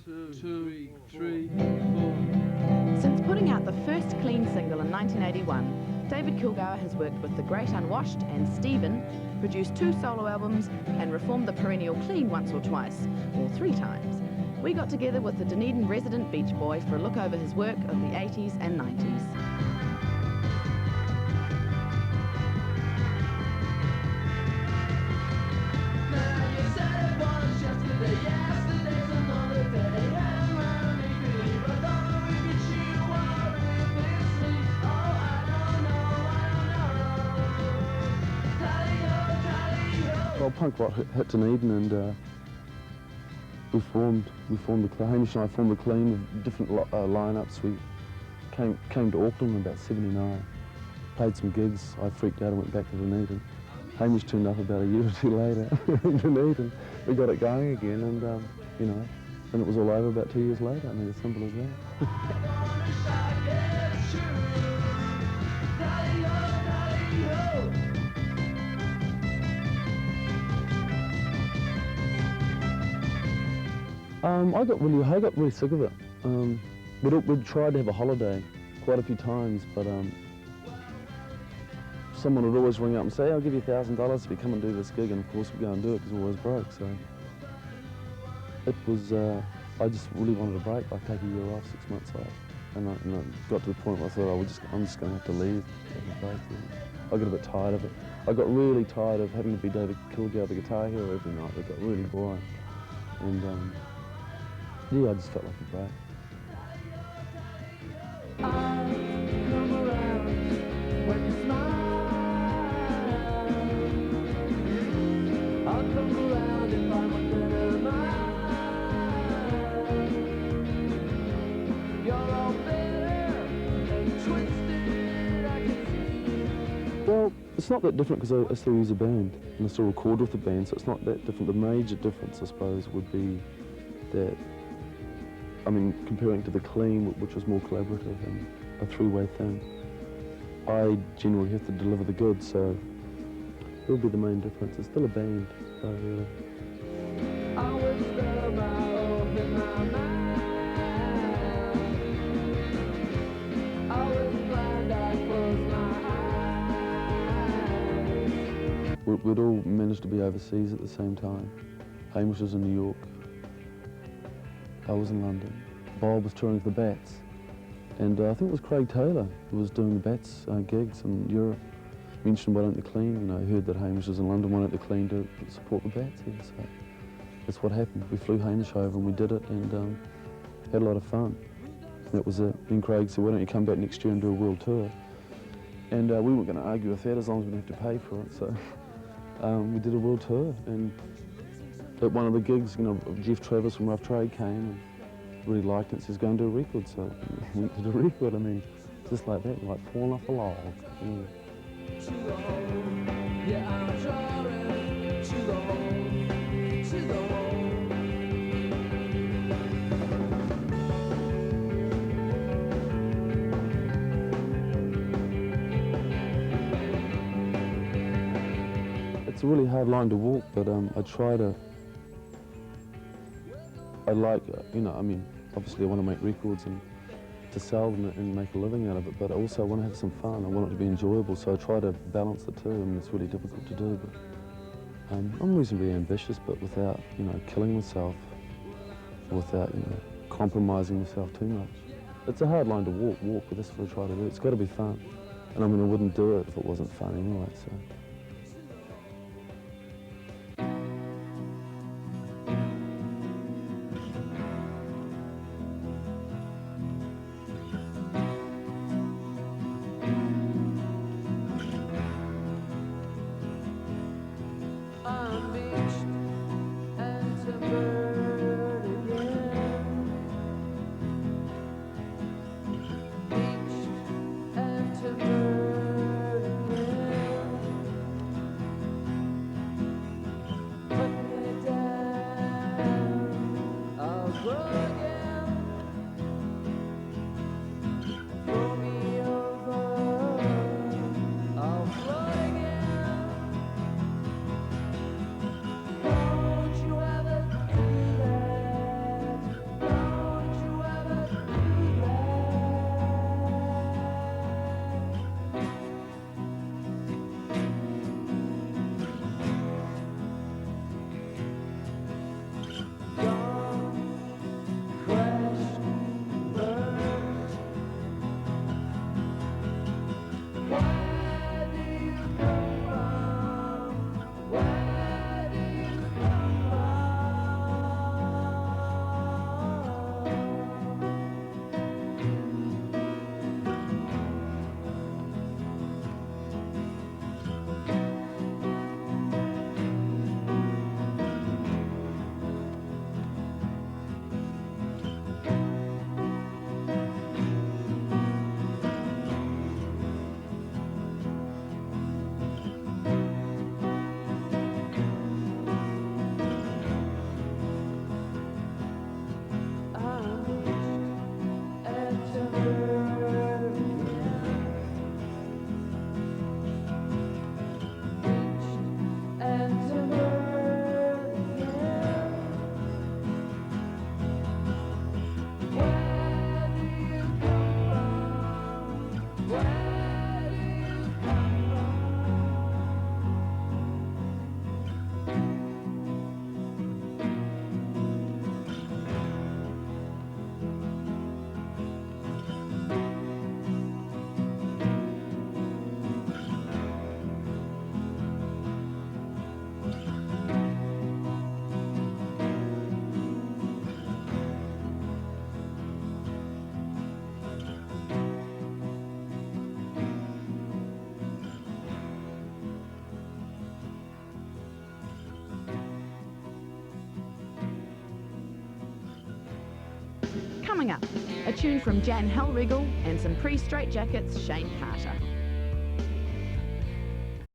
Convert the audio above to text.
1, 2, 3, 4. Since putting out the first clean single in 1981, David Kilgour has worked with The Great Unwashed and Stephen, produced 2 solo albums and reformed the perennial Clean once or twice, or 3 times. We got together with the Dunedin resident Beach Boy for a look over his work of the 80s and 90s. Well, punk rock hit Dunedin, and we formed the Clean. Hamish and I formed the Clean with different lineups. We came to Auckland in about '79, played some gigs. I freaked out and went back to Dunedin. Hamish turned up about a year or 2 later in Dunedin. We got it going again, and you know, and it was all over about 2 years later. I mean, as simple as that. I got really sick of it. We'd tried to have a holiday quite a few times, but someone would always ring up and say, I'll give you $1,000 if you come and do this gig, and of course we'd go and do it because we always broke. So it was, I just really wanted a break, like take a year off, 6 months off, and I got to the point where I thought, I'm just going to have to leave, take a break. I got a bit tired of it. I got really tired of having to be David Kilgour, the guitar hero, every night. It got really boring, and yeah, I just felt like a break. Well, it's not that different because I still use a band and I still record with the band, so it's not that different. The major difference, I suppose, would be that, I mean, comparing to the Clean, which was more collaborative and a three-way thing, I generally have to deliver the goods, so it'll be the main difference. It's still a band, though, really. We'd all managed to be overseas at the same time. Hamish was in New York. I was in London. Bob was touring with the Bats. And I think it was Craig Taylor who was doing the Bats gigs in Europe. Mentioned, why don't the Clean? You know, heard that Hamish was in London, why don't the Clean to support the Bats here? So that's what happened. We flew Hamish over and we did it, and had a lot of fun. That was it. Then Craig said, why don't you come back next year and do a world tour? And we weren't going to argue with that as long as we didn't have to pay for it. So we did a world tour, and at one of the gigs, you know, Jeff Travis from Rough Trade came and really liked it, says, go and do a record. So we went to do a record. I mean, just like that, like falling off a log. Yeah. It's a really hard line to walk, but I try to. I like, you know, I mean, obviously I want to make records and to sell them and make a living out of it, but also I want to have some fun. I want it to be enjoyable, so I try to balance the two. I mean, it's really difficult to do, but I'm reasonably ambitious, but without, you know, killing myself, without, you know, compromising myself too much. It's a hard line to walk, but that's what I try to do. It's got to be fun, and I mean, I wouldn't do it if it wasn't fun anyway, so. Coming up, a tune from Jan Hellriegel and some pre-straitjackets Shane Carter.